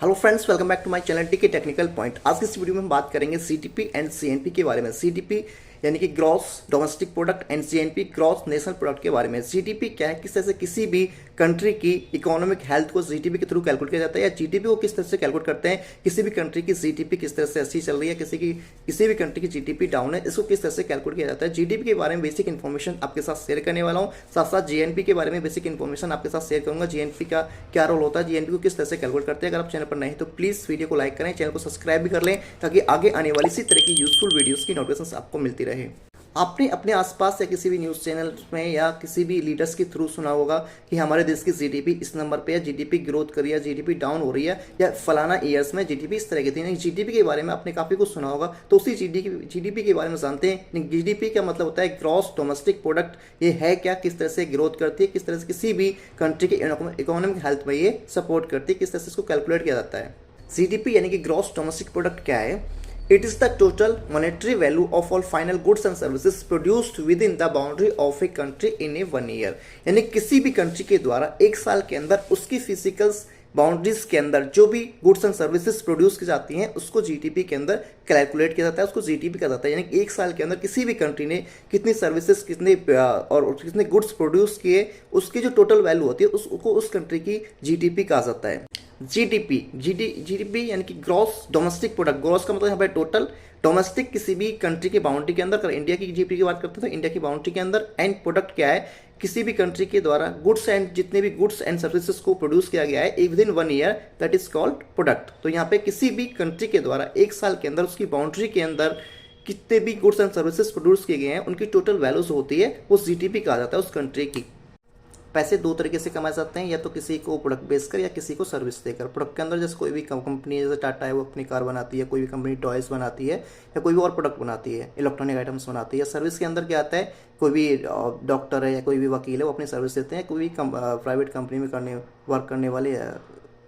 Hello friends, welcome back to my channel TK technical point. आज की इस video में हम बात करेंगे सीटीपी एंड सीएनपी के बारे में। सीटीपी यानी कि gross domestic product and CNP gross national product के बारे में। सीटीपी क्या है, किस तरह से किसी भी कंट्री की इकोनॉमिक हेल्थ को जीडीपी के थ्रू कैलकुलेट किया जाता है, या जीडीपी को किस तरह से कैलकुलेट करते हैं, किसी भी कंट्री की जीडीपी किस तरह से अच्छी चल रही है, किसी भी कंट्री की जीडीपी डाउन है, इसको किस तरह से कैलकुलेट किया जाता है। जीडीपी के बारे में बेसिक इन्फॉर्मेशन आपके साथ शेयर करने वाला हूँ। साथ साथ जीएनपी के बारे में बेसिक इन्फॉर्मेशन आपके साथ शेयर करूंगा। जीएनपी का क्या रोल होता है, जीएनपी को किस तरह से कैलकुलेट करते हैं। अगर आप चैनल पर नहीं तो प्लीज वीडियो को लाइक करें, चैनल को सब्सक्राइब भी कर लें, ताकि आगे आने वाली इसी तरह की यूजफुल वीडियोस की नोटिफिकेशन आपको मिलती रहे। आपने अपने आसपास या किसी भी न्यूज़ चैनल में या किसी भी लीडर्स के थ्रू सुना होगा कि हमारे देश की जीडीपी इस नंबर पे है, जीडीपी ग्रोथ कर रही है, जीडीपी डाउन हो रही है, या फलाना ईयर्स में जीडीपी इस तरह की थी। जीडीपी के बारे में आपने काफ़ी कुछ सुना होगा, तो उसी जीडीपी के बारे में जानते हैं। जीडीपी का मतलब होता है ग्रॉस डोमेस्टिक प्रोडक्ट। ये है क्या, किस तरह से ग्रोथ करती है, किस तरह से किसी भी कंट्री के इकोनॉमिक हेल्थ में ये सपोर्ट करती है, किस तरह से इसको कैलकुलेट किया जाता है। जीडीपी यानी कि ग्रॉस डोमेस्टिक प्रोडक्ट क्या है? It is the total monetary value of all final goods and services produced within the boundary of a country in a 1 year। यानी किसी भी कंट्री के द्वारा एक साल के अंदर उसकी फिजिकल बाउंड्रीज के अंदर जो भी गुड्स एंड सर्विसेज प्रोड्यूस की जाती हैं उसको जीडीपी के अंदर कैलकुलेट किया जाता है, उसको जीडीपी कहा जाता है। यानी एक साल के अंदर किसी भी कंट्री ने कितनी सर्विसेज कितने गुड्स प्रोड्यूस किए, उसकी जो टोटल वैल्यू होती है उसको उस कंट्री की जीडीपी कहा जाता है। जीडीपी यानी कि ग्रॉस डोमेस्टिक प्रोडक्ट। ग्रॉस का मतलब यहाँ पे टोटल, डोमेस्टिक किसी भी कंट्री की बाउंड्री के अंदर। इंडिया की जीडीपी की बात करते हैं तो इंडिया की बाउंड्री के अंदर। एंड प्रोडक्ट क्या है, किसी भी कंट्री के द्वारा गुड्स एंड जितने भी गुड्स एंड सर्विसेज को प्रोड्यूस किया गया है with in 1 year, that is called product. तो यहाँ पे किसी भी कंट्री के द्वारा एक साल के अंदर उसकी बाउंड्री के अंदर कितने भी गुड्स एंड सर्विसेज प्रोड्यूस किए गए हैं उनकी टोटल वैल्यूज होती है, वो जीडीपी कहा जाता है उस कंट्री की। पैसे दो तरीके से कमाए जाते हैं, या तो किसी को प्रोडक्ट बेचकर या किसी को सर्विस देकर। प्रोडक्ट के अंदर जैसे कोई भी कंपनी जैसे टाटा है वो अपनी कार बनाती है, कोई भी कंपनी टॉयज बनाती है, या कोई भी और प्रोडक्ट बनाती है, इलेक्ट्रॉनिक आइटम्स बनाती है। सर्विस के अंदर क्या आता है, कोई भी डॉक्टर है या कोई भी वकील है वो अपनी सर्विस देते हैं, कोई भी प्राइवेट कंपनी में वर्क करने वाले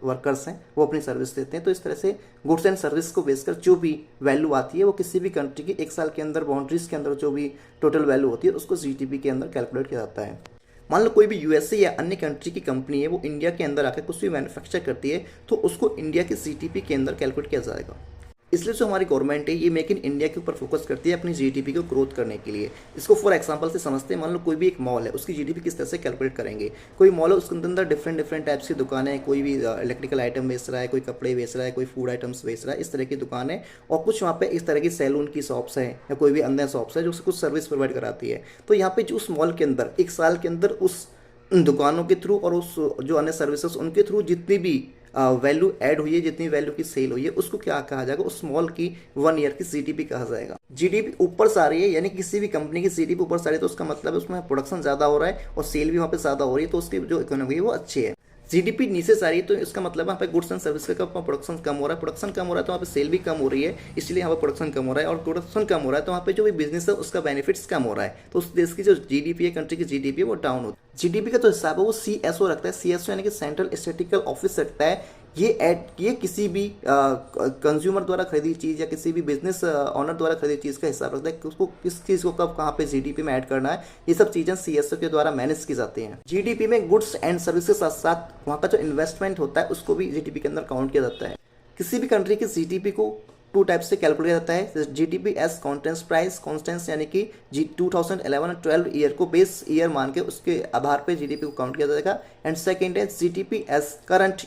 वर्कर्स हैं वो अपनी सर्विस देते हैं। तो इस तरह से गुड्स एंड सर्विस को बेचकर जो भी वैल्यू आती है वो किसी भी कंट्री की एक साल के अंदर बाउंड्रीज के अंदर जो भी टोटल वैल्यू होती है उसको जीडीपी के अंदर कैलकुलेट किया जाता है। मान लो कोई भी यूएसए या अन्य कंट्री की कंपनी है वो इंडिया के अंदर आकर कुछ भी मैन्युफैक्चर करती है, तो उसको इंडिया के जीडीपी के अंदर कैलकुलेट किया जाएगा। इसलिए जो हमारी गवर्नमेंट है ये मेक इन इंडिया के ऊपर फोकस करती है अपनी जीडीपी को ग्रोथ करने के लिए। इसको फॉर एग्जांपल से समझते हैं। मान लो कोई भी एक मॉल है, उसकी जीडीपी किस तरह से कैलकुलेट करेंगे। कोई मॉल है, उसके अंदर डिफरेंट टाइप्स की दुकानें हैं, कोई भी इलेक्ट्रिकल आइटम बेच रहा है, कोई कपड़े बेच रहा है, कोई फूड आइटम्स बेच रहा है, इस तरह की दुकान है। और कुछ वहाँ पे इस तरह की सैलून की शॉप्स हैं या कोई भी अन्य शॉप्स है जो कुछ सर्विस प्रोवाइड कराती है। तो यहाँ पे जो उस मॉल के अंदर एक साल के अंदर उस दुकानों के थ्रू और उस जो अन्य सर्विसेज उनके थ्रू जितनी भी वैल्यू ऐड हुई है, जितनी वैल्यू की सेल हुई है, उसको क्या कहा जाएगा, उस मॉल की 1 ईयर की जीडीपी कहा जाएगा। जीडीपी ऊपर से आ रही है, यानी किसी भी कंपनी की जीडीपी ऊपर से आ रही है, तो उसका मतलब है उसमें प्रोडक्शन ज्यादा हो रहा है और सेल भी वहाँ पे ज्यादा हो रही है, तो उसकी जो इकोनॉमी है वो अच्छी है। जीडीपी नीचे से आ रही है तो इसका मतलब वहाँ पे गुड्स एंड सर्विस का प्रोडक्शन कम हो रहा है, प्रोडक्शन कम हो रहा है तो वहाँ पे सेल भी कम हो रही है, इसलिए यहाँ पे प्रोडक्शन कम हो रहा है। और प्रोडक्शन कम हो रहा है तो वहाँ पे जो भी बिजनेस है उसका बेनिफिट्स कम हो रहा है, तो उस देश की जो जीडीपी है, कंट्री की जीडीपी है वो डाउन होती है। जीडीपी का जो हिसाब है वो सीएसओ रखता है। सीएसओ यानी कि सेंट्रल स्टैटिस्टिकल ऑफिस रखता है। ये किसी भी कंज्यूमर द्वारा खरीदी चीज़ या किसी भी बिजनेस ऑनर द्वारा खरीदी चीज़ का हिसाब रखता है कि उसको किस चीज़ को कब कहाँ पे जीडीपी में ऐड करना है। ये सब चीज़ें सीएसओ के द्वारा मैनेज की जाती हैं। जीडीपी में गुड्स एंड सर्विस के साथ साथ वहाँ का जो इन्वेस्टमेंट होता है उसको भी जीडीपी के अंदर काउंट किया जाता है। किसी भी कंट्री की जीडीपी को 2 टाइप से कैलकुलेट किया जाता है। GDP as constant price, constant यानी कि 2011 और 12 ईयर को बेस ईयर मान के उसके आधार पे जीडीपी को काउंट किया जाएगा। एंड सेकंड है जीडीपी एज करंट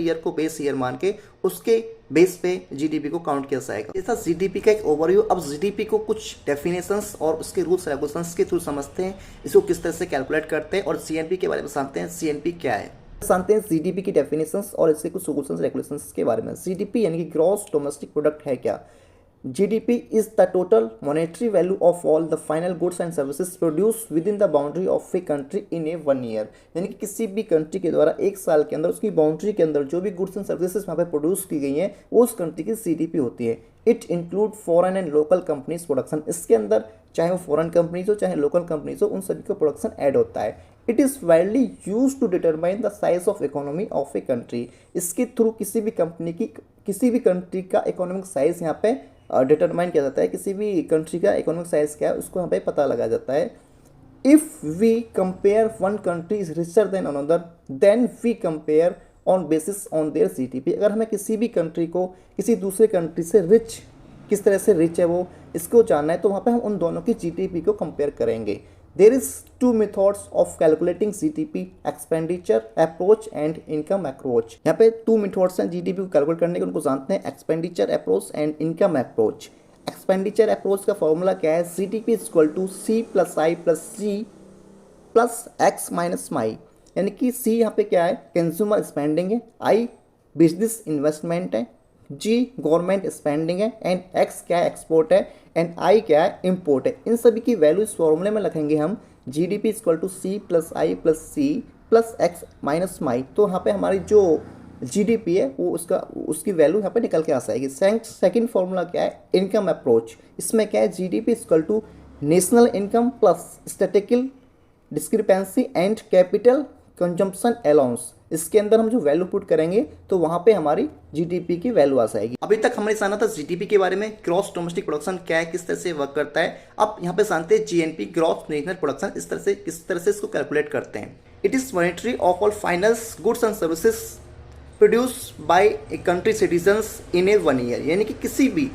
ईयर को बेस ईयर मान के उसके बेस पे जीडीपी को काउंट किया जाएगा। ये था जीडीपी का एक ओवरव्यू। अब जीडीपी को कुछ डेफिनेशंस और उसके रूल्स रेगुलेशंस के थ्रू समझते हैं, इसको किस तरह से कैलकुलेट करते हैं, और सीएनपी के बारे में जानते हैं सीएनपी क्या है। जानते हैं जीडीपी की डेफिनेशंस और इसके कुछ रूल्स रेगुलेशंस के बारे में। जीडीपी यानी कि ग्रॉस डोमेस्टिक प्रोडक्ट है क्या? GDP is the total monetary value of all the final goods and services produced within the boundary of a country in a 1 year। यानी कि किसी भी कंट्री के द्वारा एक साल के अंदर उसकी बाउंड्री के अंदर जो भी गुड्स एंड सर्विसेज वहाँ पे प्रोड्यूस की गई हैं वो उस कंट्री की जीडीपी होती है। It include foreign and local companies production. इसके अंदर चाहे वो फॉरेन कंपनीज हो चाहे लोकल कंपनीज हो, उन सभी का प्रोडक्शन ऐड होता है। It is widely use to determine the size of economy of a country. इसके थ्रू किसी भी कंट्री का इकोनॉमिक साइज यहाँ पे डिटरमाइन किया जाता है। किसी भी कंट्री का इकोनॉमिक साइज क्या है उसको यहाँ पे पता लगाया जाता है। If we compare one country is richer than another, then we compare on basis on their GDP. अगर हमें किसी भी कंट्री को किसी दूसरे कंट्री से रिच, किस तरह से रिच है वो, इसको जानना है तो वहाँ पे हम उन दोनों की जीडीपी को कंपेयर करेंगे। There is two methods of calculating GDP, expenditure approach and income approach. यहाँ पे 2 मेथड्स हैं जीडीपी को कैलकुलेट करने के, उनको जानते हैं, expenditure approach and income approach. Expenditure approach का फॉर्मूला क्या है, GDP is equal to C plus I plus C plus X minus M. यानी कि सी यहाँ पे क्या है, कंज्यूमर स्पेंडिंग है, आई बिजनेस इन्वेस्टमेंट है, जी गवर्नमेंट स्पेंडिंग है, एंड एक्स क्या है, एक्सपोर्ट है, एंड आई क्या है, इम्पोर्ट है। इन सभी की वैल्यू इस फॉर्मूले में लिखेंगे हम, G D P equal to C plus I plus C plus X minus M. तो यहाँ पे हमारी जो जी डी पी है वो उसकी वैल्यू यहाँ पे निकल के आ जाएगी। सेकंड फॉर्मूला क्या है, इनकम अप्रोच। इसमें क्या है, G D P equal to national income plus statistical discrepancy and capital consumption allowance. इसके अंदर हम जो वैल्यू पुट करेंगे तो वहां पे हमारी जीडीपी की वैल्यू आ जाएगी। अभी तक हमने जाना था जीडीपी के बारे में, ग्रॉस डोमेस्टिक प्रोडक्शन क्या है, किस तरह से वर्क करता है। अब यहाँ पे जानते हैं जीएनपी, ग्रॉस नेशनल प्रोडक्शन, किस तरह से इसको कैलकुलेट करते हैं। It is monetary of all finance goods and services produce by a country citizens in A 1 year. यानी कि किसी भी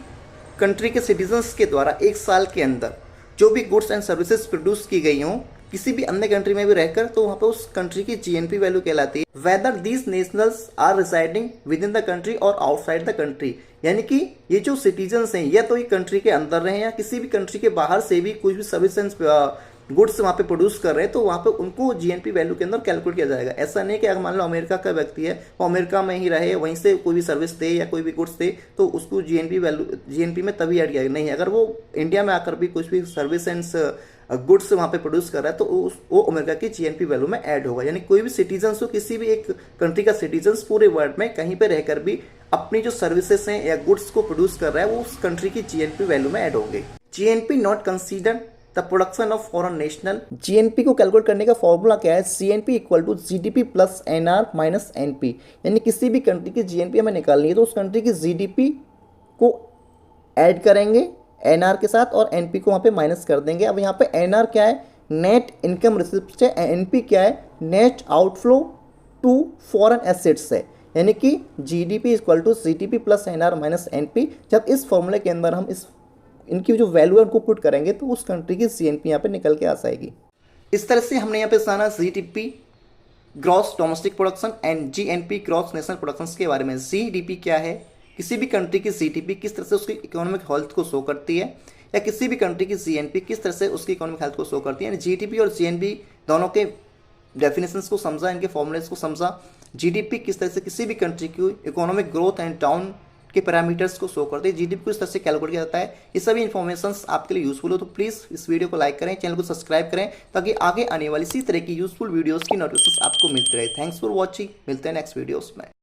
कंट्री के सिटीजन्स के द्वारा 1 साल के अंदर जो भी गुड्स एंड सर्विसेज प्रोड्यूस की गई हों किसी भी अन्य कंट्री में भी रहकर, तो वहाँ पे उस कंट्री की जीएनपी वैल्यू कहलाती है। Whether these nationals are residing within the country और आउटसाइड द कंट्री। यानी कि ये जो सिटीजन्स हैं या तो ये कंट्री के अंदर रहे या किसी भी कंट्री के बाहर से भी कुछ भी सर्विस एंड गुड्स वहाँ पे प्रोड्यूस कर रहे हैं, तो वहाँ पे उनको जीएनपी वैल्यू के अंदर कैलकुलेट किया जाएगा। ऐसा नहीं कि अगर मान लो अमेरिका का व्यक्ति है, वो अमेरिका में ही रहे, वहीं से कोई भी सर्विस दे या कोई भी गुड्स दे, तो उसको जीएनपी में तभी ऐड किया जाएगा। नहीं, अगर वो इंडिया में आकर भी कुछ भी सर्विस एंड गुड्स वहाँ पे प्रोड्यूस कर रहा है तो वो अमेरिका की जीएनपी वैल्यू में ऐड होगा। यानी कोई भी सिटीजन्स हो, किसी भी एक कंट्री का सिटीजन्स पूरे वर्ल्ड में कहीं पे रहकर भी अपनी जो सर्विसेज हैं या गुड्स को प्रोड्यूस कर रहा है वो उस कंट्री की जीएनपी वैल्यू में ऐड होंगे। GNP not consider the production of foreign national. GNP को कैलकुलेट करने का फॉर्मूला क्या है, GNP equal to GDP plus NR minus NP. यानी किसी भी कंट्री की जीएनपी हमें निकालनी है तो उस कंट्री की जीडीपी को ऐड करेंगे एनआर के साथ और एनपी को वहाँ पे माइनस कर देंगे। अब यहाँ पे एनआर क्या है, नेट इनकम रिसिप्ट है, एनपी क्या है, net outflow to foreign assets है। यानी कि GDP equal to GDP plus NR minus NP. जब इस फॉर्मूले के अंदर हम इनकी जो वैल्यू है उनको पुट करेंगे तो उस कंट्री की जीएनपी यहाँ पे निकल के आ जाएगी। इस तरह से हमने यहाँ पे जाना GDP gross domestic production and GNP gross national production के बारे में। जीडीपी क्या है, किसी भी कंट्री की जीडीपी किस तरह से उसकी इकोनॉमिक हेल्थ को शो करती है, या किसी भी कंट्री की जीएनपी किस तरह से उसकी इकोनॉमिक हेल्थ को शो करती है। यानी जीडीपी और जीएनपी दोनों के डेफिनेशंस को समझा, इनके फॉर्मूलेस को समझा। जीडीपी किस तरह से किसी भी कंट्री की इकोनॉमिक ग्रोथ एंड डाउन के पैरामीटर्स को शो करते हैं, जीडीपी को इस तरह से कैलकुलेट किया जाता है। ये सभी इन्फॉर्मेशंस आपके लिए यूजफुल हो तो प्लीज़ इस वीडियो को लाइक करें, चैनल को सब्सक्राइब करें ताकि आगे आने वाली इसी तरह की यूजफुल वीडियोस की नोटिफिकेशन आपको मिलती रहे। थैंक्स फॉर वॉचिंग, मिलते हैं नेक्स्ट वीडियोस में।